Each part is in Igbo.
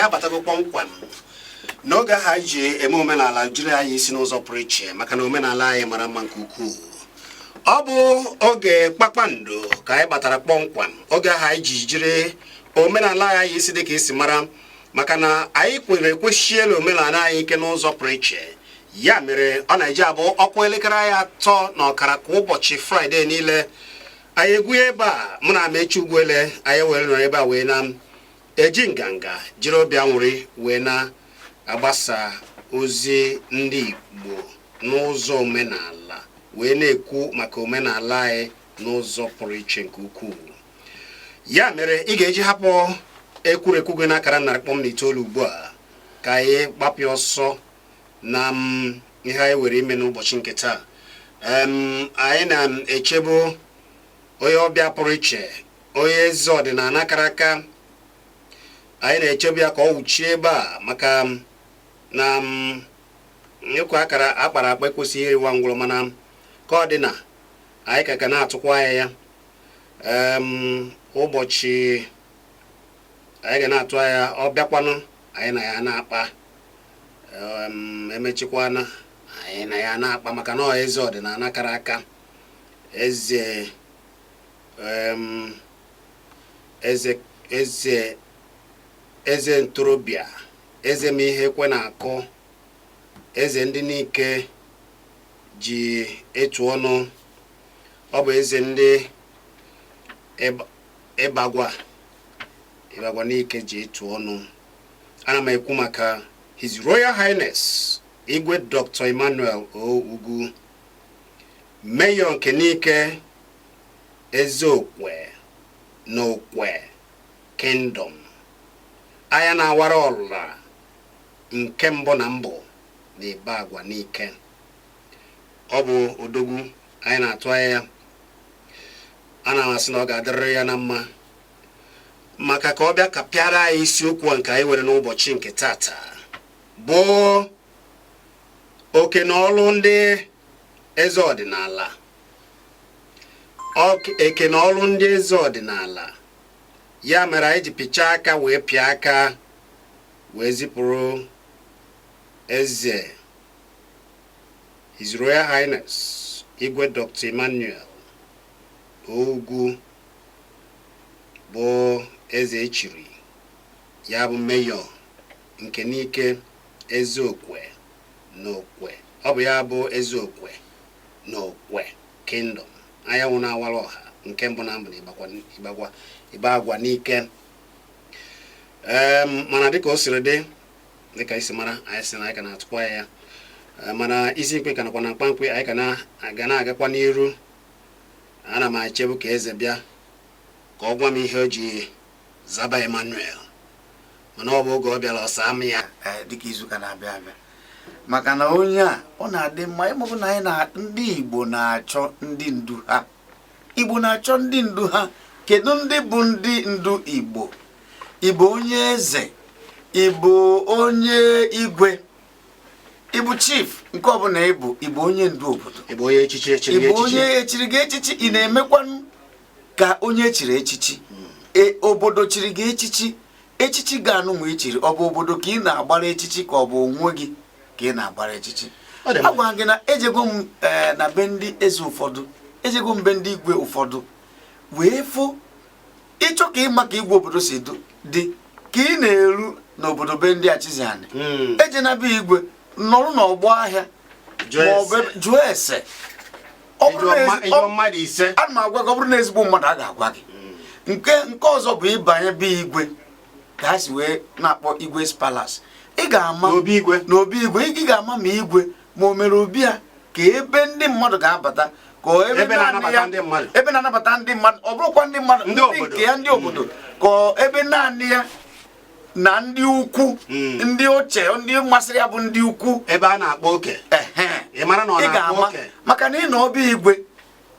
abatago kpọmkwem n'oge ha ji eme omenala jiri anyị isi n'ụzọ pụrụ iche maka na omenala anyị mara mma nke ukwuu. Ọ bụ oge kpakpando ka anyị batara kpọmkwem, oge ha anyị jiri omenala anyị isi dịka isi mara maka na anyị kwesịrị omenala anyị ike n'ụzọ pụrụ iche. Ya mere ọ na-eji abụ ọkwa elekere anyị 3:30 kwa ụbọchị Fraịde niile. Anyị egwuye ebe a mụ na Amechi Ugwuele anyị were nọ ebe a wee na eji nganga jiri obi anwụrị wee na-agbasa ozi ndị Igbo n'ụzọ omenala wee na-ekwu maka omenala anyị n'ụzọ pụrụ iche nke ukwuu. Ya mere ị ga-eji hapụ ekwurekwu gị n'akara 9:9 ugbu a ka anyị gbapịa ọsọ na ihe anyị were ime n'ụbọchị nke taa. Anyị na-echebu onye ọbịa pụrụ iche, onye eze ọdịnala kara aka. Anyị na-echebu ya ka ọ wuchie ebe a maka na ịkwa akara akpara akpa ekwesịghị ịrịwa ngwụrụ, mana ka ọ dị na anyị ka na-atụkwa ya ụbọchị anyị ga na-atụ anya ọ bịakwanụ anyị na ya na-akpa emechikwana anyị na ya na-akpa maka na ọ eze ọdịnala kara aka, eze ntorobịa, eze m ihe kwe na-akụ, eze ndị n'ike ji etu ọnụ. Ọ bụ eze ndị ịbagwa n'ike ji etu ọnụ. Ana m ekwu maka His Royal Highness Igwe Dr. Emmanuel Ugwu, Mayor nke n'ike Ezeokwe na Okwe Kingdom, anya na-awara ọlụla nke mbụ na mbụ na Ịbagwa n'ike. Ọ bụ odogwu anyị na-atụ anya ya. Ana m asị na ọ ga-adịrịrị ya na mma maka ka ọ bịa ka pịara anyị isiokwu nke anyị were n'ụbọchị nke tata bụ oke na ọlụ ndị eze ọdịnala. Eke na ọlụ ndị eze ọdịnala. Ya mere anyị ji pịchaa aka wee pịa aka wee zipụrụ eze His Royal Highness Igwe Dr. Emmanuel Ugwu bụ eze echiri, ya bụ Mayor nke n'ike Ezeokwe na Okwe. Ọ bụ ya bụ Ezeokwe na Okwe Kingdom, anyanwụ na-awara ọha nke mbụ na mbụ na Ịbagwa n'ike. Mana dịka o siri dị, dịka isi mara, anyị sị na anyị ka na-atụkwa ya mana isi mkpe ka nakwa na mkpamkpe anyị ka na-agakwa n'iru. Ana m echebu ka eze bịa ka ọ gwa m ihe o ji zaba Emmanuel, mana ọ bụ oge ọ bịara ọsa m ya dịka izu ka na-abịa abịa maka na onye a ọ na-adị mma ịmụbụ na anyị na ndị Igbo na-achọ ndị ndu ha. Igbo na-achọ ndị ndu ha. Kedu ndị bụ ndị ndu Igbo? Igbo onye eze, Igbo onye igwe, Igbo chief nke ọbụla Igbo onye ndu obodo, Igbo onye echichi Igbo onye echiri gị echichi. Ị na-emekwanụ ka onye echiri echichi. Obodo chiri gị echichi, echichi ga-anụ ma echiri. Ọ bụ obodo ka ị na-agbara echichi ka ọ bụ onwe gị ka ị na-agbara echichi? Agwa gị na ejego m na be ndị eze ụfọdụ, ejego m be ndị igwe ụfọdụ wee fụ ịchọ ka ịma ka igwe obodo si dị ka ị na-eru n'obodo be ndị Achiziani. Eje na be igwe nọrụ n'ọgbọ ahịa jụọ ese. Ana m agwa gị ọ bụrụ na ezigbo mmadụ a ga-agwa gị. Nke ọzọ bụ ịbanye be igwe ka ha si wee na-akpọ Igwe's Palace. Ị ga-ama n'obi igwe ị ga-ama ma igwe ma o mere obi a ka ebe ndị mmadụ ga-abata, ka ebe na-anabata ndị mmadụ, ọ bụrụkwa ndị mmadụ ndị nke ya ndị obodo, ka ebe naanị ya na ndị ukwu, ndị oche, ndị masịrị ya bụ ndị ukwu, ebe a na-akpọ oke. Ị mara na ọ na-akpọ oke maka na ị nọ obi igwe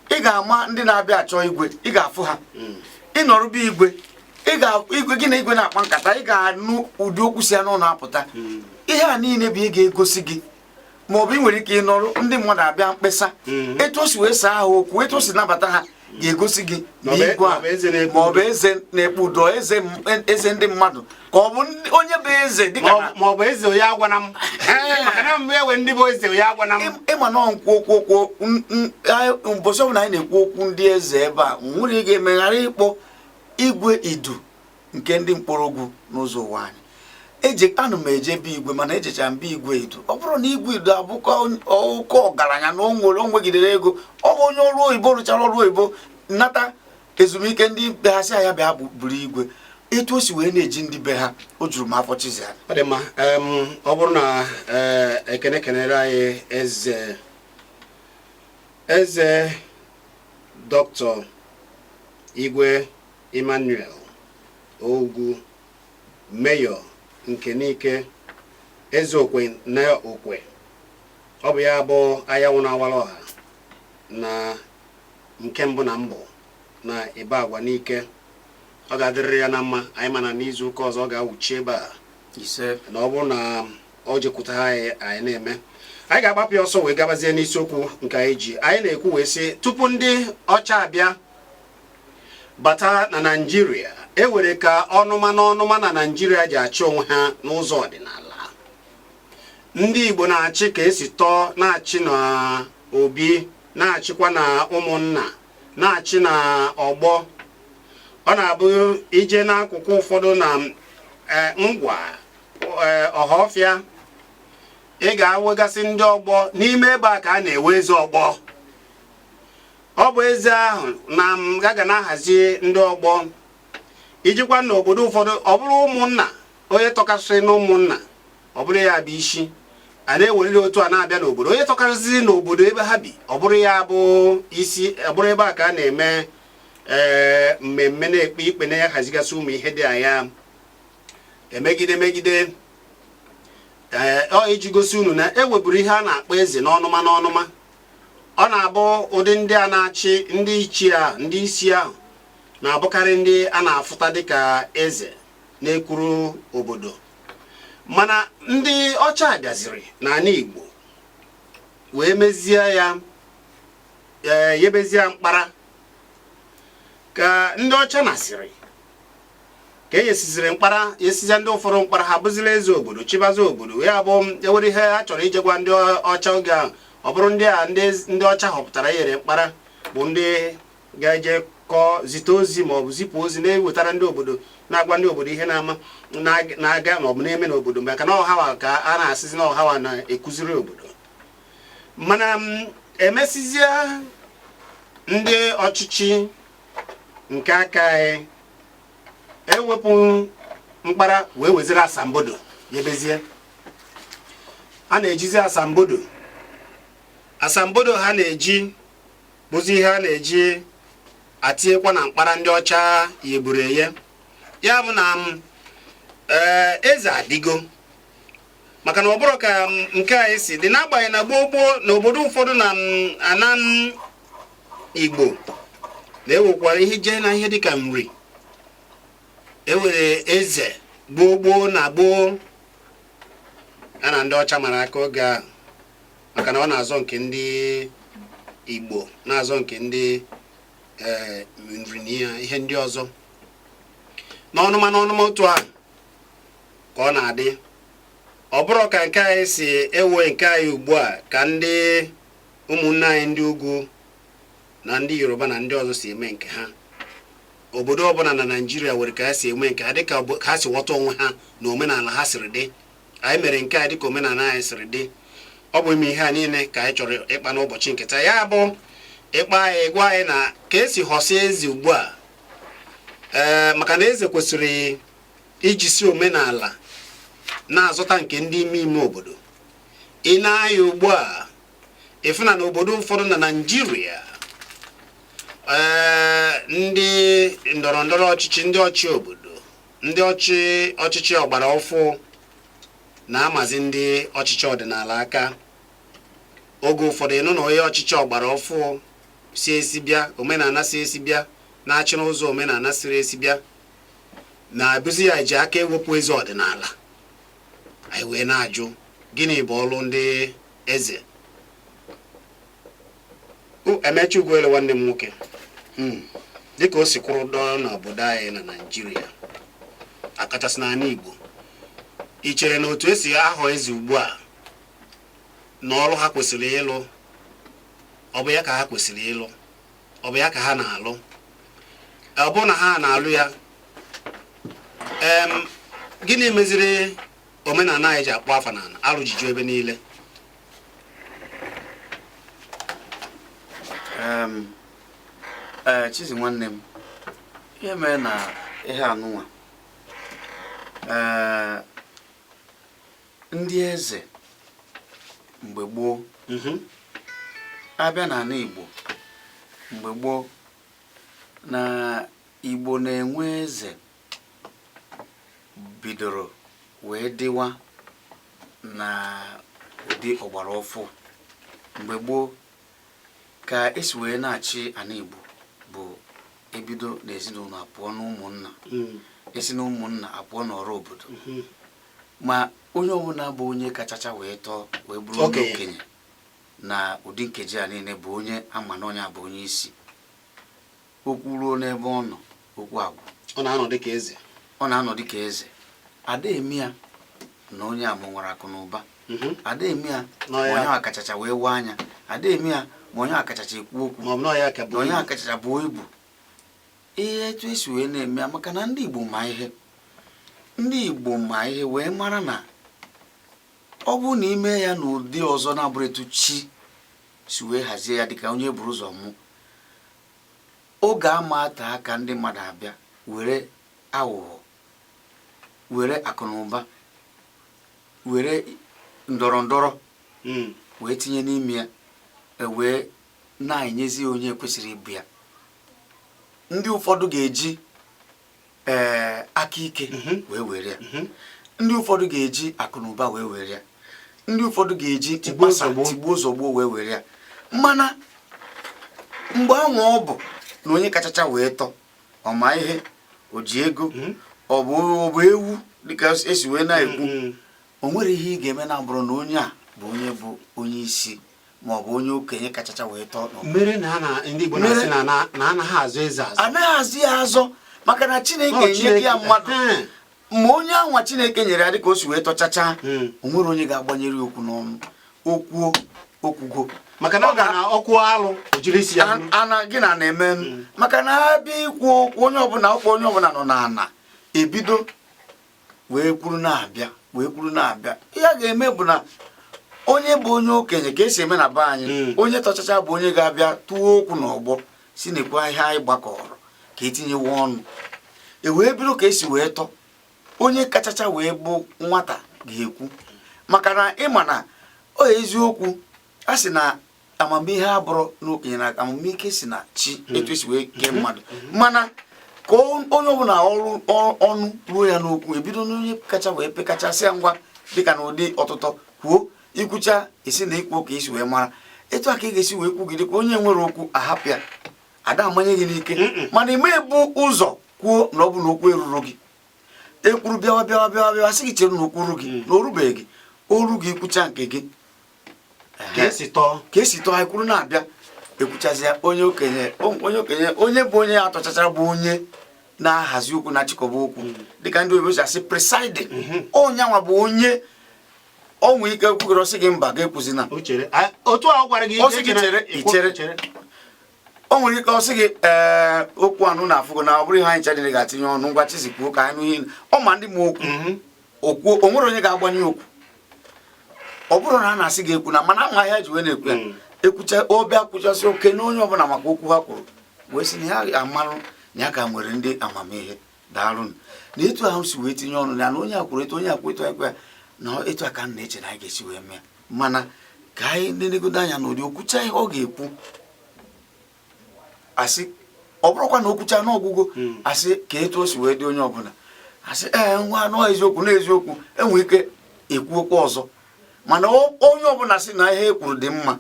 ị ga-ama ndị na-abịa achọ igwe, ị ga-afụ ha. Ị nọrọ be igwe, igwe gị na igwe na-akpa nkata, ị ga-anụ ụdị okwu si ya n'ụlọ apụta. Ihe a niile bụ ị ga-egosi gị ma ọ bụ ị nwere ike ịnọrụ ndị mmadụ abịa mkpesa etu o si wee saa ha okwu, etu o si nabata ha, ga-egosi gị na igwe a ma ọ bụ eze na-ekpe udo, eze ndị mmadụ ka ọ bụ onye bụ eze dịka ma ọ bụ eze onye agwana m maka na mgbe ewe ndị bụ eze onye agwana m. ịma na nkwu okwu ụbọchị ọbụla anyị na-ekwu okwu ndị eze ebe a nwere ga-emeghara ịkpọ igwe idu nke ndị mkpọrọgwụ n'ụzọ ụwa anyị. Anụ m eje be igwe mana ejecha mbe igwe idu. Ọ bụrụ na igwe idu abụkọ oke ọgaranya na onwegidere ego, ọ bụ onye ọrụ oyibo rụchara ọrụ oyibo nnata ezumike ndị be ha si ya bịa buru igwe, etu o si wee na-eji ndị be ha, o juru m afọ Chiziana. Ọ dị mma. Ọ bụrụ na ekene kenere anyị eze Dr. Igwe Emmanuel Ogwu, Mayor nke Nike, eze okwe na okwe. Ọ bụ ya bụ anyanwụ na-awara ọha na nke mbụ na mbụ na Ibe Agwa Nike. Ọ ga-adịrịrị ya na mma. Anyị mana n'izu ụka ọzọ ọ ga-awụchi ebe a na ọ bụrụ na ọ jekwuta anyị na-eme. Anyị ga-agbapụ ya ọsọ wee gabazie n'isiokwu nke anyị ji. Anyị na-ekwu wee sị tupu ndị ọcha abịa bata na Naịjirịa, ewere ka ọnụma na Naịjirịa ji achị onwe ha n'ụzọ ọdịnala. Ndị Igbo na-achị ka esi tọọ, na-achị na obi, na-achịkwa na ụmụnna, na-achị na ọgbọ. Ọ na-abụ ije n'akụkụ ụfọdụ na ngwa ọhafịa, ị ga-awegasị ndị ọgbọ n'ime ebe a ka a na-ewe eze ọgbọ. Ọ bụ eze ahụ na ga na-ahazi ndị ọgbọ. Ijikwa n'obodo ụfọdụ, ọ bụrụ ụmụnna, onye tọkasịrị na ụmụnna, ọ bụrụ ya bụ isi, a na-eweliri otu a na-abịa n'obodo. Onye tọkarịsịrị n'obodo ebe ha bi, ọ bụrụ ya bụ isi, ọ bụrụ ebe a ka a na-eme mmemme na-ekpe ikpe na ya hazigasị ụmụ ihe dị anya. Megide ọ iji gosi unu na eweburu ihe a na-akpọ eze n'ọnụma. Ọ na-abụ ụdị ndị a na-achị, ndị ichie a, ndị isi ahụ na-abụkarị ndị a na-afụta dịka eze na-ekwuru obodo. Mana ndị ọcha bịaziri n'ala Igbo wee mezie ya, yebezie mkpara ka ndị ọcha nasịrị ka eyesiziri mkpara, yesizie ndị ụfọdụ mkpara, ha bụziri eze obodo, chibazi obodo. Ya bụ ewere ihe ha chọrọ ijegwa ndị ọcha oge ahụ. Ọ bụrụ ndị a ndị ọcha họpụtara yere mkpara bụ ndị ga-eje kọọ, zite ozi ma ọ bụ zipụ ozi na-ewetara ndị obodo, na-agwa ndị obodo ihe na-aga ma ọ bụ na-eme n'obodo, maka na ọhawa ka a na-asịzi na ọhawa na-ekuziri obodo. Mana emesizie ndị ọchịchị nke aka anyị ewepụ mkpara wee weziri asambodo yebezie. A na-ejizi asambodo ha na-eji bụzi ihe a na-eji atinyekwa na mkpara ndị ọcha yegburu eye. Ya bụ na eze adịgo, maka na ọ bụrụ ka nke anyị si dị, n'agbanyeghị na gboo n'obodo ụfọdụ na ana Igbo na-ewekwara ihe jee na ihe dịka nri. Ewere eze gboo na gboo a na ndị ọcha mara aka oge ahụ, maka na ọ na-azọ nke ndị Igbo, na-azọ nke ndị nri na ihe ndị ọzọ. N'ọnụma otu ahụ ka ọ na-adị. Ọ bụrụ ka nke anyị si ewe nke anyị ugbu a ka ndị ụmụnne anyị ndị ugwu na ndị Yoruba na ndị ọzọ si eme nke ha. Obodo ọbụla na Naịjirịa nwere ka ha si eme nke ha dịka ha si ghọta onwe ha na omenala ha siri dị. Anyị mere nke a dịka omenala anyị siri dị. Ọ bụ ime ihe a niile ka anyị chọrọ ịkpa n'ụbọchị nketa. Ya bụ ịkpa anyị, gwa anyị na ka esi họsie eze ugbu a, maka na eze kwesịrị iji si omenala na-azụta nke ndị ime obodo. Ị na-anya ugbu a ịfụna na obodo ụfọdụ na Naịjirịa, ndị ndọrọndọrọ ọchịchị, ndị ọchị obodo, ndị ọchịchị ọgbara ọfụ na-amazi ndị ọchịchị ọdịnala aka. Oge ụfọdụ ịnụ na onye ọchịchị ọgbara ọfụ si esi bịa, omenala si esi bịa, na-achị n'ụzọ omenala siri esi bịa, na-abụzi ya ji aka ewepụ eze ọdịnala. Anyị wee na-ajụ gịnị bụ ọrụ ndị eze? Emechi Ugwuele nwanne m nwoke, dịka o si kwụrụ dọọ n'obodo anyị na Naịjirịa akachasị n'ala Igbo, ị chere na otu esi ahọ eze ugbu a na ọrụ ha kwesịrị ịlụ ọ bụ ya ka ha kwesịrị ịlụ, ọ bụ ya ka ha na-alụ? Ọ bụ na ha na-alụ ya, gịnị meziri omenala anyị ji akpọ afa na alụjiju ebe niile? Chizi nwanne m, ihe mere na ihe anụnwa ndị eze mgbe gboo abịa n'ala Igbo mgbe gboo na Igbo na-enwe eze bidoro wee dịwa na ụdị ọgbara ọfụ. Mgbe gboo ka esi wee na-achị ala Igbo bụ ebido n'ezinụlọ apụọ n'ụmụnna, esi n'ụmụnna apụọ n'ọrụ obodo, ma onye ọbụla bụ onye kachacha wee tọọ wee bụrụ onye okenye na ụdị nkeji a niile bụ onye ama na onye bụ onye isi. Okwu ruo n'ebe ọ nọ, okwu agwụ, ọ na-anọ dịka eze. ọ na-anọ dịka eze. Ada eme ya na onye a nwere akụ na ụba, ada eme ya na onye a kachacha wee wee anya, ada eme ya ma onye a kachacha ekwu okwu, ma ọ bụ na onye a kachacha bụ ibu. Ihe etu esi wee na-eme ya maka na ndị Igbo ma ihe, ndị Igbo ma ihe wee mara na ọ bụ na ime ya n'ụdị ọzọ na-abụrụ etu chi si wee hazie ya dịka onye buru ụzọ mụ, oge ama ata aka ndị mmadụ abịa were aghụghọ, were akụnụba, were ndọrọ ndọrọ wee tinye n'ime ya, wee na-enyezi onye kwesịrị ibu ya. Ndị ụfọdụ ga-eji aka ike wee were ya, ndị ụfọdụ ga-eji akụnụba wee were ya, ndị ụfọdụ ga-eji tigbuo zọgbuo wee were ya. Mana mgbe anwa ọ bụ na onye kachacha wee tọ ọma ihe, o ji ego, ọ bụ ewu dịka esi wee na-ekwu, o nwere ihe ị ga-eme na bụrụ na onye a bụ onye isi ma ọ bụ onye okenye kachacha wee tọ. Mere na ndị Igbo na-asị na anaghị azụ eze azụ. Anaghị azụ ya azọ maka na Chineke nye ya mmadụ, ma onye anwa Chineke nyere ya dịka o si wee tọchacha, o nwere onye ga-agbanyere okwu n'ọnụ, okwugo maka na ọ ga na ọkụ alụ o jiri isi ya ana gị na-eme. Maka na abịa ikwu okwu onye ọbụla nọ n'ana ebido wee kwuru na-abịa. Ihe a ga-eme bụ na onye bụ onye okenye ka esi eme na be anyị, onye tọchacha bụ onye ga-abịa tụọ okwu n'ọgbọ si nekwa ihe anyị gbakọrọ ka etinyewe ọnụ, wee bido ka esi wee tọ. Onye kachacha wee bụ nwata ga-ekwu, maka na ịma na ọ eziokwu a sị na amamihe abụrụ n'okenye na amamihe si na chi etu esi wee kee mmadụ. Mana ka onye ọbụla ọnụ ruo ya n'okwu, ebido n'onye kacha wee pekachasịa ngwa dịka na ụdị ọtụtọ kwuo, ikwucha esi na ikwu ka isi wee mara etu a ka ị ga-esi wee kwugide ka onye nwere okwu ahapụ ya, ada amanye gị n'ike. Mana ime bụ ụzọ kwuo na ọ bụ na okwu eruru gị, ekwuru bịawa sị gị chere na okwu ru gị na orubeghị gị, oru gị kwucha nke gị ka esi tọọ anyị kwuru na-abịa ekwuchazịa onye okenye onye bụ onye atọchachara bụ onye na-ahazi okwu na-achịkọba okwu dịka ndị oyibo si asị presiding. Onye anwa bụ onye o nwee ike kwugoro sị gị mba ga-ekwuzi na otu a gwara gị ichere. O nwere ike ọ sị gị okwu anụ na-afụgo na ọ bụrụ ihe anyị chadịrị ga-atinye ọnụ ngwa chizi kwuo ka anyị nụ ihe ọ ma ndị ma okwu o nwere onye ga-agbanye okwu. Ọ bụrụ na a na-asị gị ekwu na mana nwa ya ji wee na-ekwu ya ekwucha obe akwụchasị oke na onye ọbụla maka okwu ha kwuru wee sị na ya amarụ na ya ka nwere ndị amamihe daalụ na etu ahụ si wee tinye ọnụ ya na onye akwụrụ etu onye akwụ etu ya na etu aka m na-eche na anyị ga-esi wee mee. Mana ka anyị na-elegodo anya n'ụdị okwucha ihe ọ ga-ekwu asị ọ bụrụkwa na okwucha n'ọgwụgwụ asị ka etu o si wee dị onye ọbụla asị nwa anụ eziokwu na eziokwu enwere ike ekwu okwu ọzọ. Mana onye ọbụla sị na ihe e kwuru dị mma,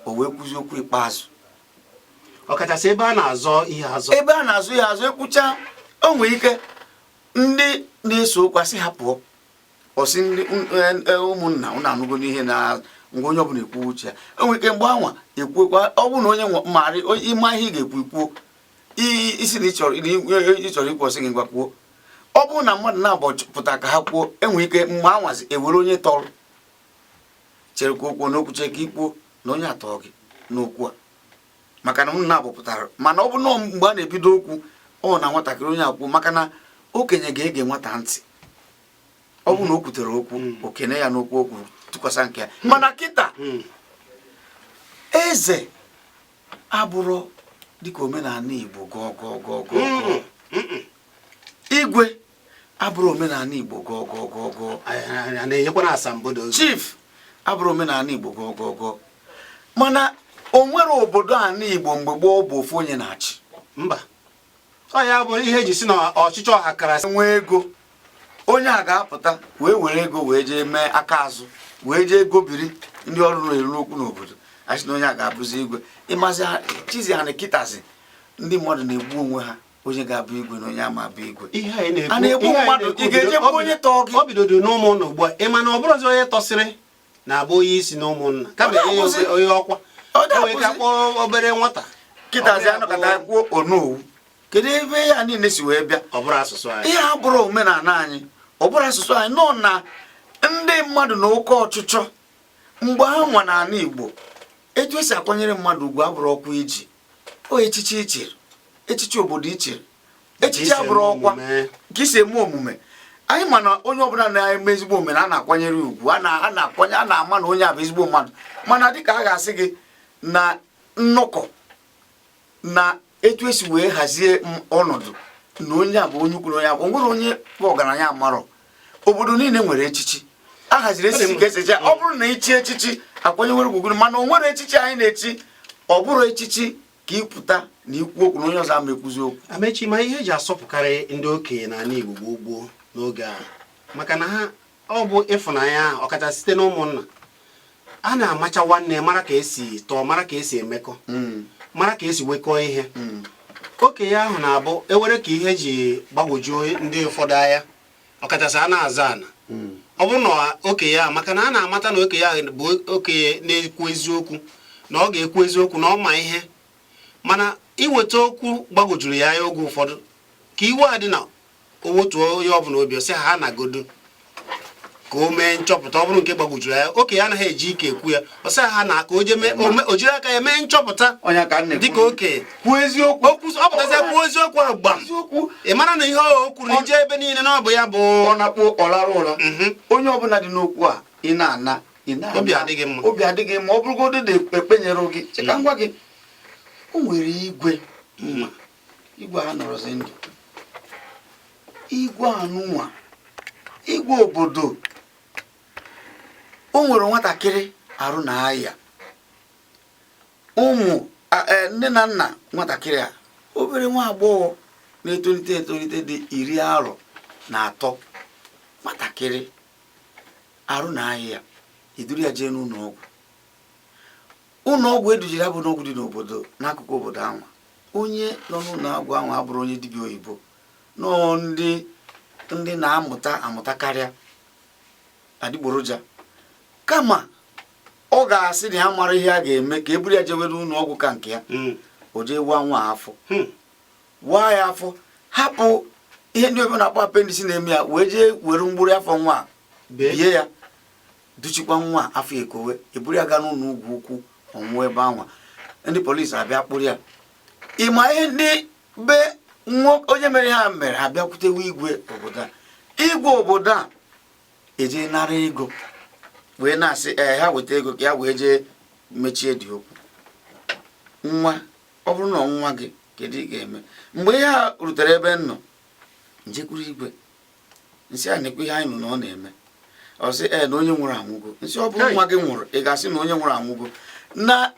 o wee kwuzi okwu ikpeazụ, ọkachasị ebe a na-azọ ihe azọ. Ekwucha o nwere ike ndị na-eso okwu asị ha pụọ, ọsị ndị ụmụnna ụnụ anụgo n'ihe na ngwa onye ọbụla ekwu uche ya. O nwere ike mgbe anwa ekwuekwa ọ bụrụ na onye marị ịma ihe ị ga-ekwu ikwuo isi na ịchọrọ ikwu ọsị gị ngwa kwuo. Ọ bụrụ na mmadụ na-abọpụta ka ha kwuo, enwere ike mgbe anwazi ewere onye tọrọ chere ka okwu n'okwuche ka ikwuo na onye atọ gị n'okwu a maka na m na-abọpụtara. Mana ọ bụ na mgbe a na-ebido okwu ọ na nwatakịrị onye akwuo maka na okenye ga-ege nwata ntị. Ọ bụ na o kwutere okwu okene ya n'okwu okwu tụkwasị nke ya. Mana kịta eze abụrụ dịka omenala Igbo gọgọgọgọ. Igwe abụrụ omenala Igbo gọgọgọgọ. na-enyekwana asambodo. Chief abụrụ omenala Igbo gọgọgọ. Mana o nwere obodo ala Igbo mgbe gboo bụ ofu onye na-achị. Mba. Ọ ya bụ ihe eji si na ọchịchị ọha karasị nwee ego. Onye a ga-apụta wee were ego wee jee mee aka azụ wee jee gobiri ndị ọrụ na-eru n'okwu n'obodo. Asị na onye a ga-abụzi igwe. Ịmazi chizi ha na-ekitazi ndị mmadụ na-egbu onwe ha onye ga-abụ igwe na onye ama abụ igwe. A na-egbu mmadụ ị ga-ejekwa onye tọọ gị. Ọ bidodo n'ụmụnna ugbu a. Ịma na ọ bụrụzi onye tọsịrị na-abụ onye isi n'ụmụnna kama onye ọkwa. O wee ka kpọọ obere nwata. Kịtazi anọkọta kwuo onowu. Kedu ebe ya niile si wee bịa? Ọ bụrụ asụsụ anyị. Ihe abụrụ omenala anyị. Ọ bụrụ asụsụ anyị nọ na ndị mmadụ na oke ọchụchọ mgbe ha nwa n'ala Igbo etu esi akwanyere mmadụ ugwu abụrụ ọkwa iji o echichi ichiri echichi obodo ichiri echichi abụrụ ọkwa ka isi eme omume. Anyị ma na onye ọbụla na-eme ezigbo omume a na-akwanyere ugwu a na-ama na onye a bụ ezigbo mmadụ. Mana dịka a ga-asị gị na nnọkọ na etu esi wee hazie ọnọdụ na onye a bụ onye ukwu na onye abụ nwere onye bụ ọgaranya amarọ. Obodo niile nwere echichi a haziri echichi ka echichi. Ọ bụrụ na ichi echichi akwanyewere ugwu mana o nwere echichi anyị na-echi ọ bụrụ echichi ka ịpụta na ikwu okwu na onye ọzọ ama ekwuzi okwu. Amechi ma ihe eji asọpụkarị ndị okenye n'ala Igbo gboo n'oge a maka na ha ọ bụ ịfụnanya ọkacha site n'ụmụnna. A na-amacha nwanne mara ka esi tọọ mara ka esi emekọ mara ka esi wekọọ ihe. Okenye ahụ na-abụ ewere ka ihe ji gbagwojuo ndị ụfọdụ anya ọkachasị a na-aza ana. Ọ bụrụ na okenye ahụ maka na a na-amata na okenye ahụ bụ okenye na-ekwu eziokwu na ọ ga-ekwu eziokwu na ọ ma ihe mana iweta okwu gbagwojuru ya anya oge ụfọdụ ka iwe a dị na owotu onye ọbụla obi ọsị ha na-agodo ka o mee nchọpụta. Ọ bụrụ nke gbagwojuru ya okenye anaghị eji ike ekwu ya ọsị ha na ka o jiri aka ya mee nchọpụta dịka okenye kwuo eziokwu. Ọ pụtazịa kwuo eziokwu ahụ gbam ị mara na ihe o kwuru ije ebe niile na ọ bụ ya bụ ọ na-akpọ ọlara ụra. Onye ọbụla dị n'okwu a ị na-ana obi adịghị mma. Obi adịghị mma ọ bụrụgodị na-ekpenyere gị. Cheka ngwa gị o nwere igwe igwe ha nọrọzi ndụ igwe anụnwa igwe obodo. O nwere nwatakịrị arụ na aya ụmụ nne na nna nwatakịrị a obere nwa agbọghọ na-etolite dị 13 nwatakịrị arụ na aya iduru ya jee n'ụlọ ọgwụ edujiri abụ n'ọgwụ dị n'obodo n'akụkụ obodo ahụ. Onye nọ n'ụlọ ọgwụ ahụ abụrụ onye dibịa oyibo nọ ndị na-amụta karịa adịgboroja kama ọ ga-asị na ya mara ihe a ga-eme ka e buru ya jewere ụlọ ọgwụ ka nke ya o jee waa nwa afọ waa ya afọ hapụ ihe ndị oyibo na-akpọ apendisi na-eme ya wee jee were mgbụrụ afọ nwa bie ya duchikwa nwa afọ ekowe eburu ya gaa n'ụlọ ugwu ukwu ọnwụ ebe ahụ ndị polisi abịa kpụrụ ya. Ịma ihe ndị be onye mere ha mere abịakwutewe igwe obodo a. Igwe obodo a eje nara ego wee na-asị ha weta ego ka ya wee jee mechie dị okwu. Nwa ọ bụrụ na nwa gị kedu ị ga-eme mgbe ihe a rutere ebe nọ njekwuru igwe nsị a na-ekwe ihe anyị nụ na ọ na-eme ọ sị na onye nwụrụ anwụgo. Nsị ọ bụrụ nwa gị nwụrụ ị ga-asị na onye nwụrụ anwụgo na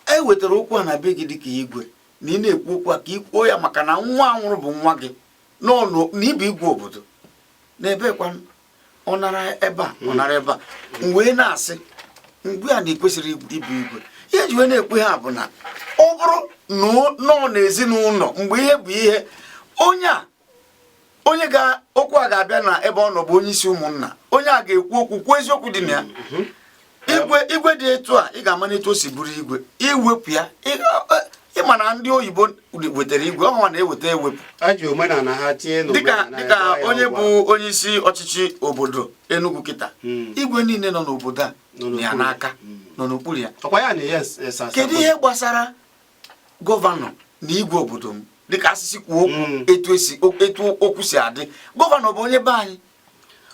ewetara okwu a na be gị dịka igwe na ị na-ekwu okwu a ka ikwuo ya maka na nwa anwụrụ bụ nwa gị n'ọnụ na ibu igwe obodo na-ebekwa ọ nara ebe a ọ nara ebe a wee na-asị mgbe a na-ekwesịrị ibu igwe. Ihe ji wee na-ekwe ha bụ na ọ bụrụ nọ n'ezinụlọ mgbe ihe bụ ihe onye okwu a ga-abịa na ebe ọ nọ bụ onye isi ụmụnna onye a ga-ekwu okwu kwuo eziokwu dị na ya. Igwe dị etu a ị ga-ama n'etu o si bụrụ igwe iwepụ ya ịma na ndị oyibo wetara igwe ọnwa na-eweta ewepụ ajụ omenala ha tie dịka onye bụ onye isi ọchịchị obodo Enugu kịta igwe niile nọ n'obodo a ya n'aka nọ n'okpuru ya kedu ihe gbasara gọvanọ na igwe obodo m dịka asịsị kwuo etu okwu si adị gọvanọ bụ onye be anyị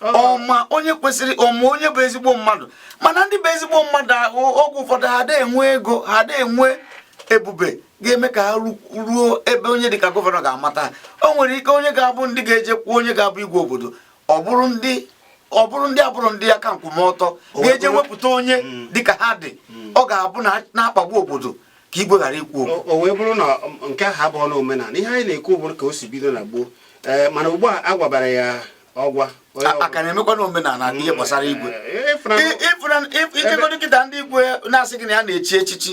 ọma onye kwesịrị ọma onye bụ ezigbo mmadụ mana ndị bụ ezigbo mmadụ oge ụfọdụ ha ada enwe ego ha ada enwe ebube ga-eme ka ha ruo ebe onye dịka gọvanọ ga-amata ha o nwere ike onye ga-abụ ndị ga-ejekwa onye ga-abụ igwe obodo ọ bụrụ ndị abụrụ ndị aka nkwụmọtọ ga-eje wepụta onye dịka ha dị ọ ga-abụ na-akpagbu obodo ka igwe ghara ikwu okwu o wee bụrụ na nke ahụ abụọ na omenala ihe anyị na-ekwu bụrụ ka o si bido na gboo mana ugbu a agwabara ya ọgwa aka na-emekwa na omenala ihe gbasara igwe ijegodo kịta ndị igwe na-asị gị na ya na-echi echichi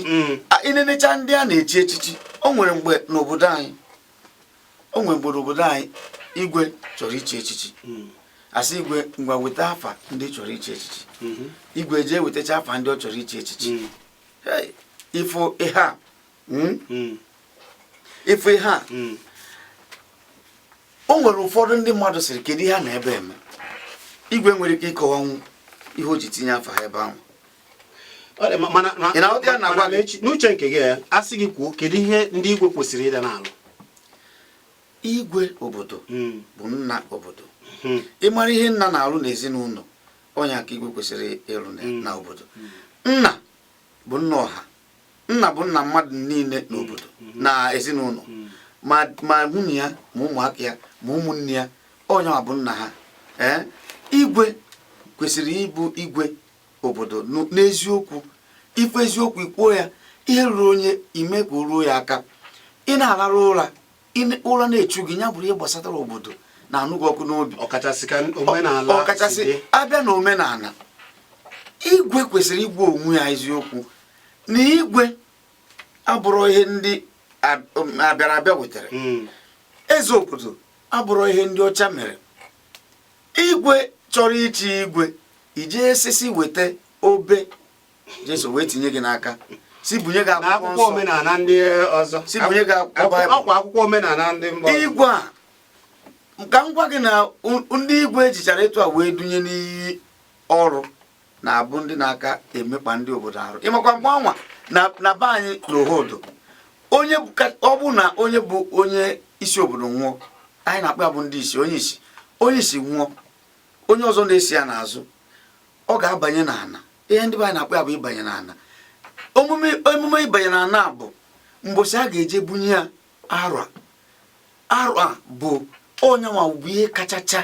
inenecha ndị a na-echi echichi o nwere mgbe n'obodo anyị igwe chọrọ ichi echichi asị igwe ngwa weta afa ndị chọrọ ichi echichi igwe jee wetacha afa ndị ọ chọrọ ichi echichi ifo ihe a o nwere ụfọdụ ndị mmadụ sịrị kedu ihe a na ebe eme igwe nwere ike ịkọwanwu ihe o ji tinye afa ha ebe ahụ n'uche nke gị asị gị kwuo kedu ihe ndị igwe kwesịrị ịda n'alụ igwe obodo bụ nna obodo ịmara ihe nna na-alụ n'ezinụlọ ọnya ka igwe kwesịrị ịlụ na obodo nna bụ nna ọha nna bụ nna mmadụ niile n'obodo na ezinụlọ ma nwunye ya ma ụmụaka ya ma ụmụnne ya ọnya bụ nna ha igwe kwesịrị ịbụ igwe obodo n'eziokwu ife eziokwu ikwuo ya ihe ruru onye ime ka o ruo ya aka ị na-alarụ ụra na-echu gị ya bụrụ ihe gbasatara obodo na anụghị ọkụ n'obi ọkachasị abịa na omenala igwe kwesịrị igwe onwe ya eziokwu na igwe abụrụ ihe ndị abịara abịa wetara eze obodo abụrụ ihe ndị ọcha mere igwe chọrọ ichi igwe ije esisi weta obe jeso wee tinye gị n'aka si bunye gị akwụkwọ omenala ndị ọzọ si bunye gị akwụkwọ omenala ndị mbọ igwe a ka m gwa gị na ndị igwe ejichara etu a wee dunye n'iyi ọrụ na-abụ ndị na-aka emekpa ndị obodo arụ ịmakwa mgbanwa na be anyị n'ohodo ọ bụ na onye bụ onye isi obodo nwụọ anyị na-akpọ ya bụ ndị isi onye isi nwụọ onye ọzọ na-esi ya n'azụ ọ ga-abanye n'ana ihe ndị be anyị na-akpọ ya bụ ịbanye n'ana emume ịbanye n'ana bụ mgbochi a ga-eje bunye ya arụ a bụ onye nwa bụ ihe kachacha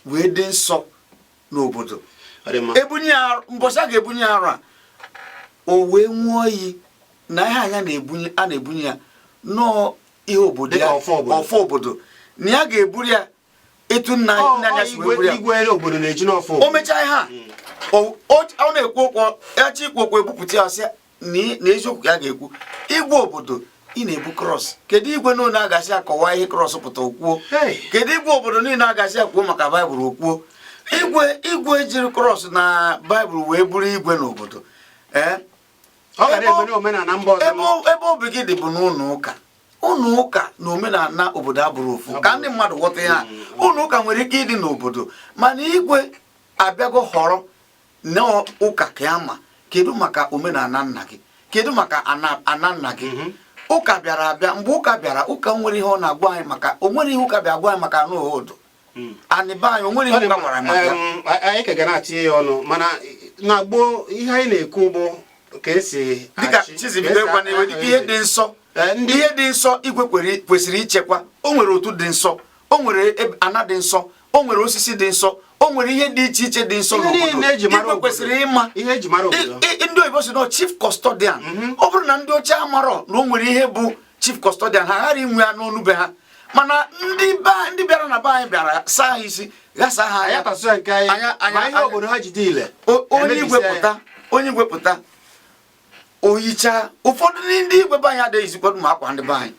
wee dị nsọ n'obodo ebunye ya mgbochi a ga-ebunye ya arụ a o wee nwụọ iyi na ihe anya na-ebunye ya nọọ ihe obodo ya ọfọ obodo na ya ga-eburu ya etu nna anya si wee buru ya igwe obodo na-eji n'ọfọ o mechaa ihe a ọ na-ekwu okwu echi ikwu okwu ebupụta ya ọsịa na eziokwu ya ga-ekwu igwe obodo ị na-ebu krọs kedu igwe niile agaghị akọwa ihe krọs pụta okwuo kedu igwe obodo niile agaghị akwuo maka baịbụl okwuo igwe jiri krọs na baịbụl wee bụrụ igwe n'obodo ebe obi gị dị bụ n'ụlọ ụka na omenala obodo abụrụ ofu ka ndị mmadụ ghọta ha ụlọ ụka nwere ike ịdị n'obodo mana igwe abịago họrọ na ụka ka ya ma kedu maka omenala nna gị kedu maka ana nna gị ụka bịara abịa mgbe ụka bịara ụka nwere ihe ọ na-agwa anyị maka o nwere ihe ụka bịa gwa anyị maka anụ obodo anyị be anyị o nwere ihe ụka gwara anyị maka anyị ka ga na-atinye ya ọnụ mana na gboo ihe anyị na-ekwu bụ ka esi dịka chizibidokwa na-ewe dịka ihe dị nsọ ihe dị nsọ igwe kwesịrị ichekwa o nwere otu dị nsọ o nwere ana dị nsọ o nwere osisi dị nsọ o nwere ihe dị iche iche dị nsọ n'obodo igwe kwesịrị ịma ndị oyibo si na chief custodian ọ bụrụ na ndị ochie amarọ na o nwere ihe bụ chief custodian ha ghara inwe ya n'ọnụ be ha mana ndị bịara na be anyị bịara saa ha isi ghasa ha anya obodo ha jide ile onye igwe pụta oyicha ụfọdụ ndị igwe be anyị adịghị izikwado ma akwa ndị be anyị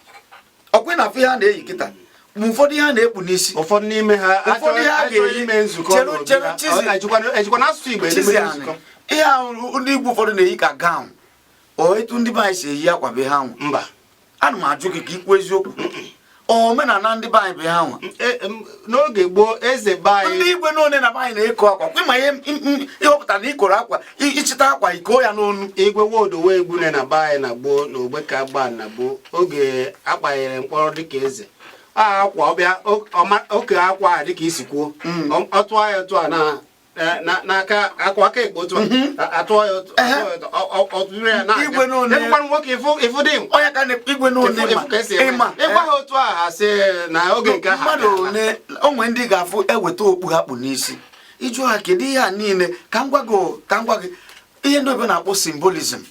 ọkwe na afọ ihe a na-eyi kịta ma ụfọdụ ihe a na-ekpu n'isi ụfọdụ n'ime ha ga-eyi ime nzukọ ejikwa n'asụsụ Igbo ihe ahụ ndị igwe ụfọdụ na-eyi ka gawn o etu ndị be anyị si eyi akwa be ha nwụ mba ana m ajụ gị ka ikwu eziokwu omenala ndị be anyị bụ ha nwa n'oge gboo eze be anyị ndị igwe n'one na be anyị na-eko akwa kwe ma ịhọpụta na ikoro akwa ichita akwa iko ya n'onu igwe wodo wee egbune na be anyị na gboo na ogbe ka gba na gboo oge akpanyere mkpọrọ dịka eze akwa ọbịa oke akwa a dịka isi kwuo ọtụọ ya otu a n'aka akwa aka ekpo otu a atụọ ya ọtụrụ ya na igwe n'one ịgwara nwoke ịfụ dị m onye ka igwe n'one ịgwa ha otu a ha sị na oge nke ha mmadụ one onwe ndị ga-afụ eweta okpu ha kpụ n'isi ịjụ ha kedu ihe a niile ka m gwa gị ihe ndị obodo na-akpọ symbolism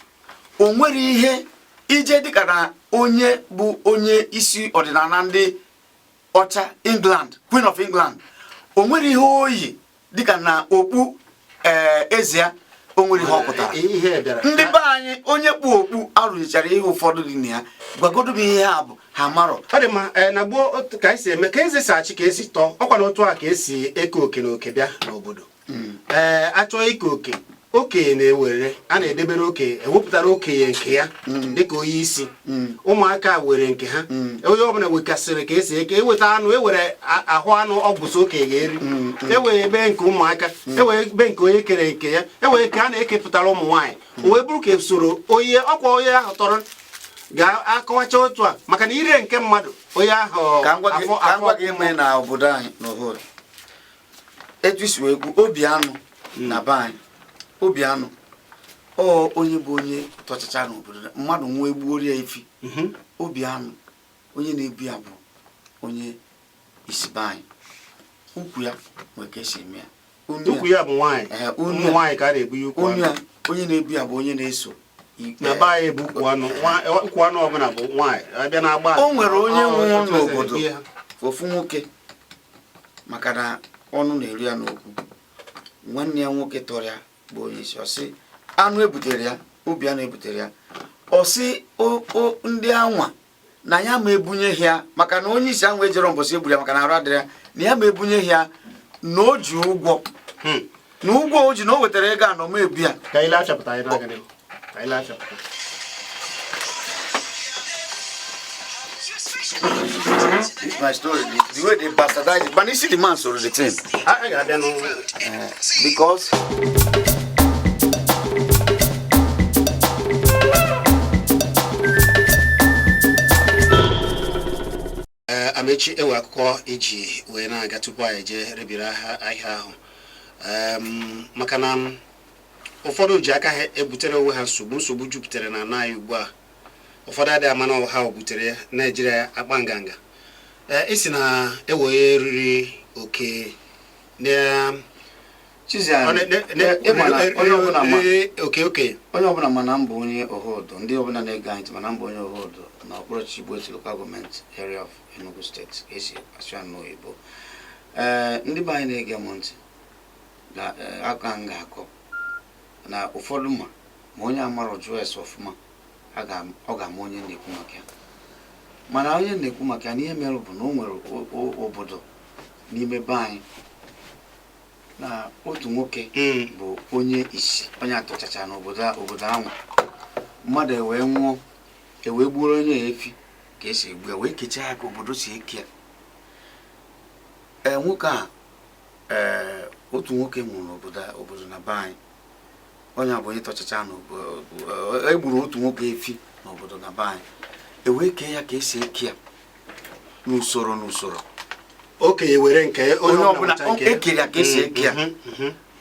o nwere ihe ije dịka na onye bụ onye isi ọdịnala ndị ọcha England, Queen of England, o nwere ihe oyi dịka na okpu eze ya o nwere ihe ọ pụtara ndị be anyị onye kpu okpu arụzichara ihe ụfọdụ dị na ya gwagodo m ihe ha bụ ha marọ ọ dị mma na gboo ka anyị si eme ka eze si achị ka esi tọọ ọkwa na otu a ka esi eke oke na oke bịa n'obodo achọọ ike oke okenye na-ewere a na-edebere okenye ewepụtara okenye nke ya dịka onye isi ụmụaka were nke ha onye ọbụla wekasịrị ka esi eke eweta anụ ewere ahụ anụ ọgwụsị okenye ga-eri ewere ebe nke ụmụaka ewere ebe nke onye kere nke ya ewere ka a na-ekepụtara ụmụ nwaanyị wee bụrụ ka usoro onye ọkwa onye ahụ tọrọ ga-akọwacha otu a maka na ire nke mmadụ onye ahụ ka ngwa gị eme na obodo anyị n'obodo etu isi wee kwu obi anụ na be anyị obi anụ onye bụ onye tọchacha n'obodo mmadụ nwa egbuori ya efi obi anụ onye na-ebu ya bụ onye isi be anyị ukwu ya nwere ka esi eme ya ukwu ya bụ nwaanyị ụmụ nwaanyị ka a na-ebu ya ukwu anụ onye na-ebu ya bụ onye na-eso na be anyị bụ ukwu anụ ọbụla bụ nwaanyị abịa na-agba o nwere onye nwụrụ n'obodo ofu nwoke maka na ọnụ na-eri ya n'okwu nwanne ya nwoke tọrọ ya bụ onye isi ọsị anụ ebutere ya obi anụ ebutere ya ọsị ndị anwa na ya ma ebunye ya maka na onye isi anwa ejere mbọsị egburu ya maka na arụ adịrị ya na ya ma ebunye ya na o ji ụgwọ na ụgwọ o ji na o wetara ego a na ọma ebu ya ka ile achọpụta anyị n'aga n'ihu ka ile achọpụta my story the way they bastardize it but you see the man sort of the thing because Amechi ewe akụkọ iji wee na-aga tupu anyị jee rebiri ahịa ahụ maka na ụfọdụ ji aka ha ebutere onwe ha nsogbu jupụtara na anaghị ugbu a ụfọdụ adịghị ama na ha butere Naijiria akpa nganga isi na ewe eriri oke na onye ọbụla mana mbụ onye Ohodo ndị ọbụla na-ege anyị ntị mana mbụ onye Ohodo na ọkpọrọchi Igboeti local government area of Enugu State esi asụ ya n'oyibo ndị be anyị na-ege m ntị na aka m ga-akọ na ụfọdụ ma onye amarọ jụọ ese ọfụma ọ ga-ama onye na-ekwu maka ya mana onye na-ekwu maka ya n'ihe mere bụ na o nwere obodo n'ime be anyị na otu nwoke bụ onye isi onye atọchacha n'obodo ahụ mmadụ ewee nwụọ ewee gbuoro onye efi ka esi egbu ya wee kechaa ya ka obodo si eke ya nwoke a otu nwoke nwụrụ n'obodo na be anyị onye abụ onye tọchacha n'obodo egburu otu nwoke efi n'obodo na be anyị ewee kee ya ka esi eke ya n'usoro okenye were nke onye ọbụla ekere ya ka esi eke ya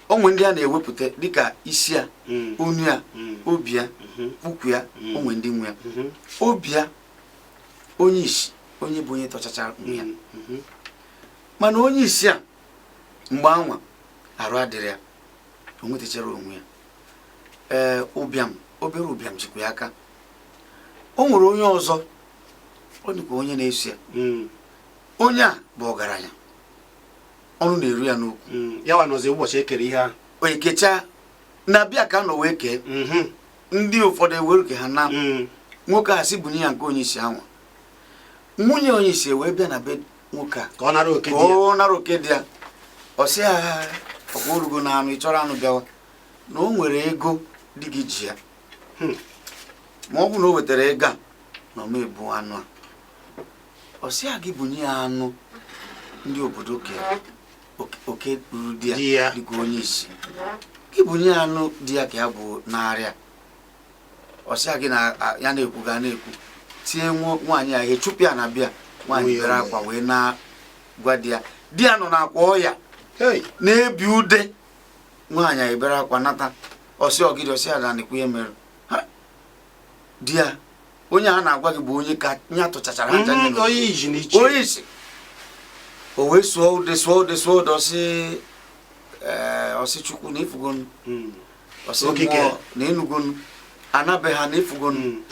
onwe ndị a na-ewepụta dịka isi ya onu ya obi ya ukwu ya onwe ndị nwe ya obi ya onye isi onye bụ onye tọchacha ya mana onye isi a mgbe anwa arụ adịrị ya o nwetachara onwe ya obere ụbịam jikwa ya aka o nwere onye ọzọ ọ dịkwa onye na-eso ya onye a bụ ọgaranya ọnụ na-eru ya n'okwu ya nọzi ụbọchị ekere ihe ahụ onye kechaa na bịa ka nọ wee kee ndị ụfọdụ ewere ke ha na nwoke a si bunye ya nke onye isi anwa nwunye onye isi wee bịa na be nwoke a ka ọ nara oke dị ya ọ sị ya ọkwa orugo na anụ ị chọrọ anụ bịawa na o nwere ego dị gị ji ya ma ọ bụ na o wetara ego a na omebu anụ a ọsị a gị bunye ya anụ ndị obodo oke ruru di ya dịka onye isi gị bunye ya anụ di ya ka ya bụ n'arịa ọsị a gị na ya na-ekwu ga na-ekwu tie nwaanyị ya ihe chụpụ ya na bịa nwaanyị bere akwa wee na-gwa di ya nọ n'akwa ọya na-ebi ude nwaanyị a ebere akwa nata ọsị ọgịdị ọsị ada na-ekwu ihe mere di ya onye a na-agwa gị bụ onye ka nya tụchachara aja onye isi o wee sụọ ude ọsị chukwu na ifugonu ọsị mmụọ na enugonu anabe ha na ifugonu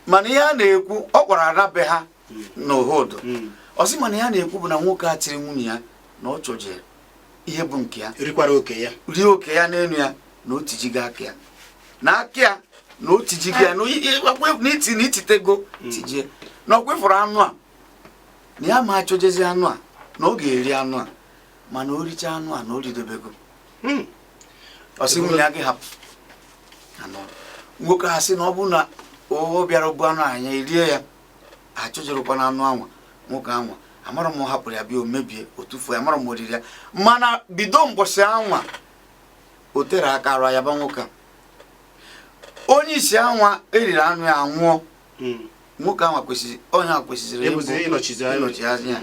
mana ihe a na-ekwu ọ kpọrọ anabe ha na ohodo ọsị mana ihe a na-ekwu bụ na nwoke a tiri nwunye ya na ọ chọjere ihe bụ nke ya rie oke ya n'elu ya na otijigo aka ya na aka ya na otijigo ya na ititego tijie na ọ kwefụrụ anụ a na ya ma achọjezi anụ a na ọ ga-eri anụ a mana o richa anụ a na o ridobego ọsị nwunye gị hapụ anụ nwoke ha sị na ọ bụ na o bịara bụ anụ anya erie ya achọjerụkwana anụ anwa nwoke anwa amara m hapụrụ ya bịa o mebie otufu ya amara m oriri ya mana bido mbọsị anwa o tere aka arụ ya ba nwoke onye isi anwa eriri anụ ya nwụọ nwoke anwa kwesịrị ịnọchi anya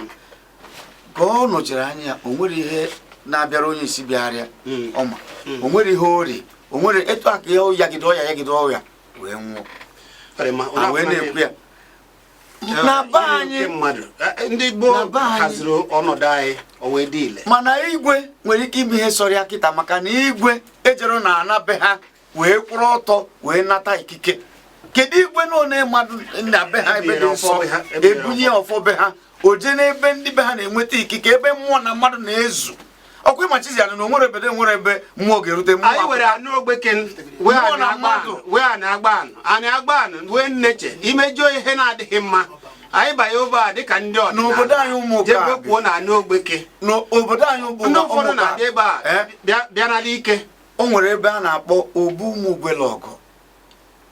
ka ọ nọchiri anya ya o nwere ihe na-abịara onye isi bịarịa ọma o nwere ihe ori o nwere etu aka ya yagide ọya wee nwụọ wee na-ekwu ya na be anyị mmadụ ndị gboo haziri ọnọdụ anyị o wee dị ile mana igwe nwere ike ime ihe sọrọ ya kịta maka na igwe ejero na anabe ha wee kwụrụ ọtọ wee nata ikike kedu igwe na one mmadụ na be ha ebe dị nsọ ebunye ọfọ be ha oje n'ebe ndị be ha na-enweta ikike ebe mmụọ na mmadụ na-ezu ọkwa ịmachizi anụ na onwere ebe mmụọ ga-erute anyị were anụ ogbeke wee na-agba anụ wee nneche imejuo ihe na-adịghị mma anyị banye obe a dịka ndị ọdịnala n'obodo anyị ụmụka kwuo na anụ ogbeke n'obodo anyị ndị ụfọdụ na-adị ebe a bịa n'ala ike o nwere ebe a na-akpọ obu ụmụ Ugwelọgụ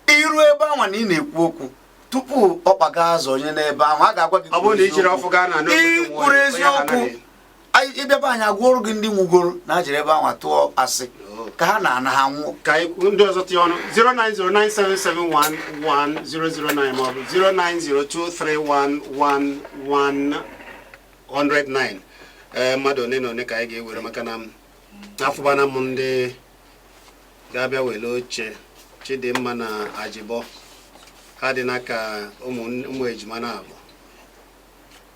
iru ebe ahụ na ị na-ekwu okwu tupu ọkpaga azụ onye n'ebe ahụ a ga-agwa gị ọ bụrụ na i jiri ọfụ gaa na ikwuru eziokwu ịbịaba anyị agwụrụ gị ndị nwugoro na a jiri ebe ahụ tụọ asị ka ha na-ana ha nwụọ ka ndị ọzọ tinye ọnụ 09097711009 maọbụ 09023111109 mmadụ one na one ka anyị ga-ewere maka na afụbana m ndị ga-abịa were oche Chidimma na Ajibọ ha dị n'aka ụmụ ejima na-abụ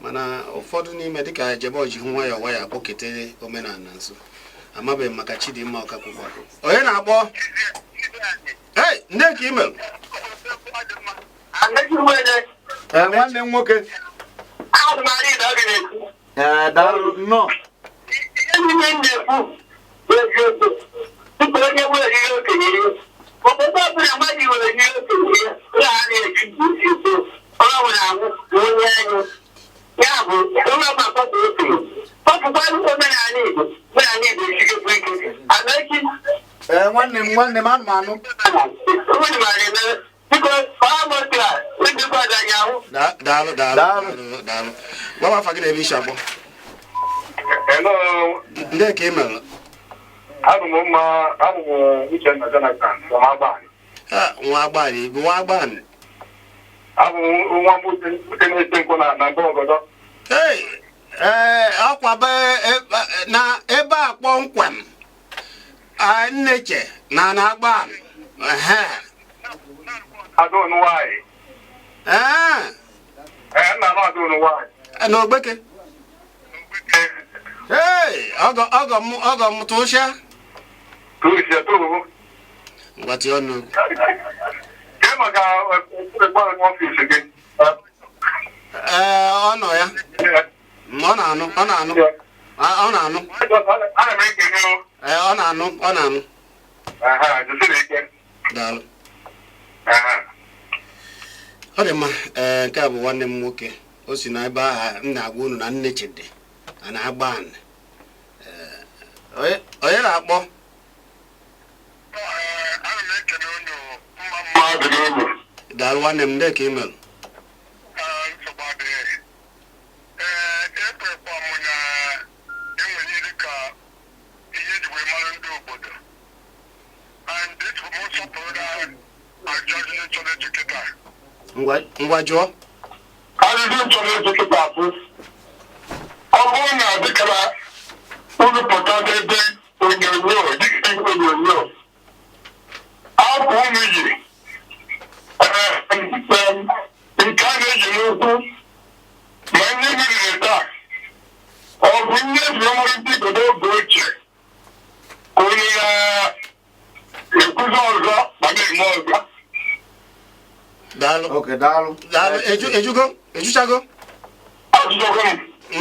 mana ụfọdụ n'ime dịka Ajibọ ji hụ nwayọọ kpọketere omenala nso amabeghị maka Chidimma Ọkakwụkwọ onye na-akpọ ndị ka email nwanne m nwoke daalụ nnọọ onye nwere ihe okenye obodo ọbụla mmadụ nwere ihe okenye ya a na-eji ito ọ nwere ahụ onye anyị ya bụ onye ọgbakọta okenye ọpụkwa omenala Igbo esigekwu ike anachi nwanne m anụmanụ onye mara eme biko ọmụtụ a ndịkwada anyị ahụ daalụ gwa m afa gị na ebe isi agbọ ndị ka email abụ m Uchenna Jonathan from Agbani. Nwa Agbani bụ nwa Agbani. Abụ m nwa mute na-ete nkụ na nke obodo. Ọkwa na ebe a kpọmkwem nneche na Agbani. Adụnụ nwanyị. Nna m adụnụ nwanyị. N'Ogbeke. Ọgọ m tụsịa. Ngwati ọnụ. Ke maka ekpere n'ọfịs gị? Ọ nọ ya. Ọ na-anụ. Ana m ekele o. Ọ na-anụ. Jisiri ike. Daalụ. Ọ dị mma, nke a bụ nwanne m nwoke. O si na ebe ahụ m na-agwa unu na Nneche dị a na-Agbani. Onye na-akpọ? Daalụ nwanne m, ndị ka email. ngwa jụọ. Ajụjụ chọrọ ịjụ kịta bụ ọ bụrụ na dịkara unu pụta n'ebe onyonyo dịka onyonyo akwa unu yiri nke a na-eji n'ụkwụ ma ndị meriri taa ọ bụ ndị ejiri ọmụrụ ndị Igbo n'oge ochie ka onye na-ekwuzi ọzọ ma na-eme ọzọ. Daalụ. Okay, daalụ. Ejuchago? Ajụjụ m.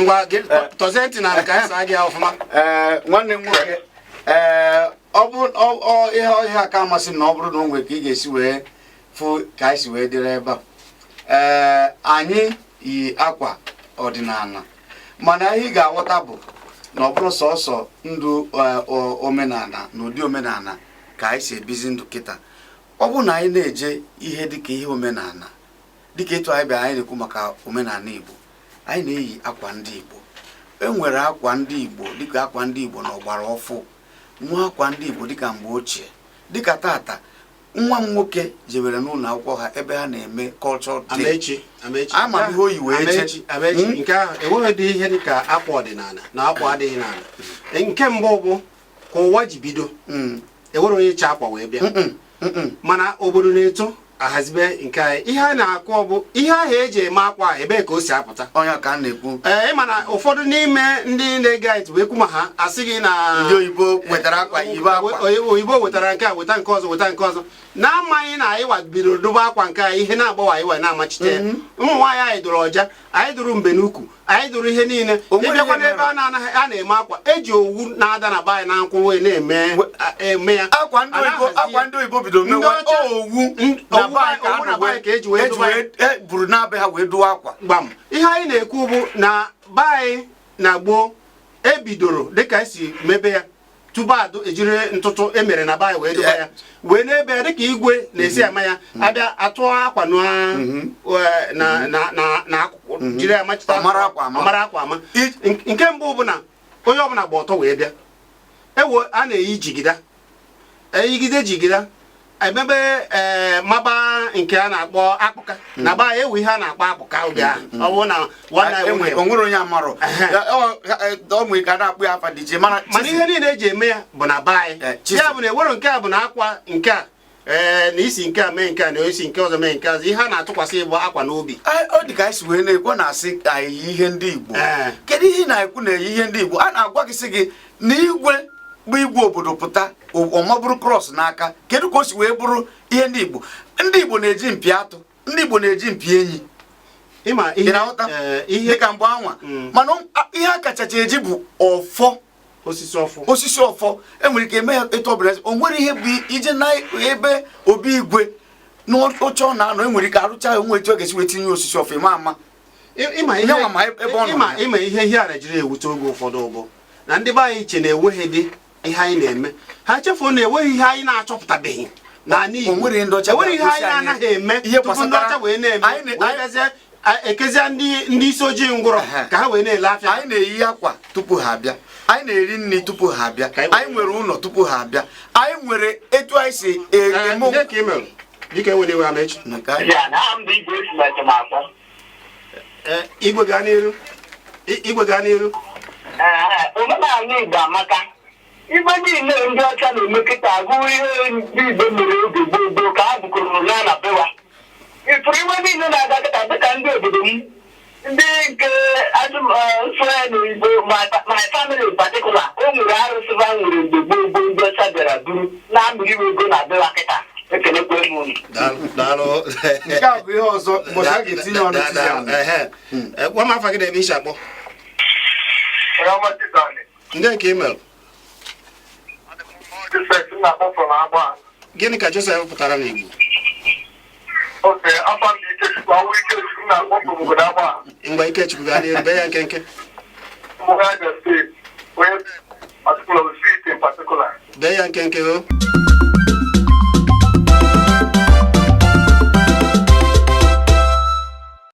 Ngwa tọzie ntị na ka anyị saa gị ọfụma. Nwanne m nwoke ọ bụ ihe aka amasị m na ọ bụrụ na o nwere ka ị ga-esi wee fụ ka anyị si wee dịrị ebe a. Anyị yi akwa ọdịnala mana ihe ị ga-aghọta bụ na ọ bụrụ sọsọ ndụ omenala na ụdị omenala ka anyị si ebizi ndụ kịta. Ọ bụ na anyị na-eje ihe dịka ihe omenala dịka etu anyị bịara anyị na-ekwu maka omenala Igbo, anyị na-eyi akwa ndị Igbo. E nwere akwa ndị Igbo dịka akwa ndị Igbo na ọgbara ọfụ, nwa akwa ndị Igbo dịka mgbe ochie. Dịka tata nwa m nwoke jebere n'ụlọ akwụkwọ ha ebe ha na-eme cultural day. Ama m ihe oyi wee je nke ahụ enweghị ihe dịka akwa ọdịnala na akwa adịghị n'ala. Nke mbụ bụ ka ụwa ji bido enwere onye chi akwa wee bịa, mana obodo na-eto ahazibe nke anyị. Ihe a na-akụ bụ ihe ahụ eji eme akwa ebee ka o si apụta. Onye ka m na-ekwu Mana ụfọdụ n'ime ndị na-ege anyị wee kwu ma ha asị gị na ndị oyibo wetara akwa oyibo wetara nke a weta nke ọzọ weta nke ọzọ na-amaghị na anyị bidoro dobe akwa nke anyị ihe na-agbawa anyị na-amachite ya. Ụmụ nwaanyị anyị dụrụ ọja, anyị dụrụ mbe n'ukwu, anyị dụrụ ihe niile. Ịbịakwa n'ebe a na-eme akwa eji owu na-ada na be anyị na nkwụ wee na-eme ya. Akwa ndị oyibo bidoro mewe owu na be anyị ka eji wee buru na-abịa ha wee dụwa akwa. Gbam ihe anyị na-ekwu bụ na be anyị na gboo ebidoro dịka esi mebe ya tupu adụ ejiri ntụtụ emere na be anyị wee dụba ya wee n'ebe ya dịka igwe na-esi ama ya abịa atụ akwa na akụkụ jiri ya machita amara akwa ama. Nke mbụ bụ na onye ọbụla gba ọtọ wee bịa a na-eyi jigida jigida emebe maba nke a na-akpọ akpụka na ba ewu ihe a na-akpọ akpụka oge ahụ. Ọ bụrụ na o nwere onye amarọ ọ nwere ka na-akpụ ya afa dị iche mana ihe niile eji eme ya bụ na be anyị. Ya bụ na ewere nke a bụ na akwa nke a na isi nke a mee nke a na isi nke ọzọ mee nke ọzọ. Ihe a na-atụkwasị bụ akwa n'obi. Ọ dị ka anyị si wee na-ekwu na-asị ka eyi ihe ndị Igbo. Kedu ihe na-ekwu na eyi ihe ndị Igbo? A na-agwa gị sị gị na igwe bụ igwe obodo pụta ọma bụrụ cross n'aka. Kedu ka o si wee bụrụ ihe ndị Igbo? Ndị Igbo na-eji mpi atụ, ndị Igbo na-eji mpi enyi. Ịma ihe ka mgbe anwa mana ihe a kachacha eji bụ ọfọ, osisi ọfọ. Enwere ike eme ya etu ọbụla. O nwere ihe bụ ije na ebe obi igwe n'oche ọ na-anọ, enwere ike arụcha ya onwe etu ọ ga-esi wee tinye osisi ọfọ ama ịma ihe a na-ejiri ewute oge ụfọdụ ụbọ na ndị be anyị iche na-enweghị dị ihe anyị na-eme. Ha chefuo na enweghị ihe anyị na-achọpụtabeghị n'ala Igbo. Enweghị ihe anyị anaghị eme tupu ndị ọcha wee na-eme ekezia ndị isi ojii ngwụrọ ka ha wee na-ele afịa. Anyị na-eyi akwa tupu ha abịa, anyị na-eri nri tupu ha abịa, anyị nwere ụlọ tupu ha abịa, anyị nwere etu anyị si eme. Dịka enwere iwe ama echi igwe gaa n'iru. Omenala Igbo amaka. Ibe niile ndị ọcha na-eme kịta agụụ ihe ndị Igbo mere oge gboo ka ha bukọrọ ya na bewa. Ifuru iwe niile na-aga kịta dịka ndị obodo m ndị nke nsọ ya n'Igbo my family in particular o nwere arụsị ha nwere mgbe gboo ndị ọcha bịara buru na-amịrị iwe ego na bewa kịta. Ekelekwa m unu. Daalụ. Nke a bụ ihe ọzọ mbọchị a ga-etinye ọnụ tizi gwa m afa gị na ebe isi akpọ. Ndị nke email. Gịnị ka Joseph pụtara n'Igbo? Ngwa Ikechukwu gaa n'iru bee ya nkenke. Bee ya nkenke o.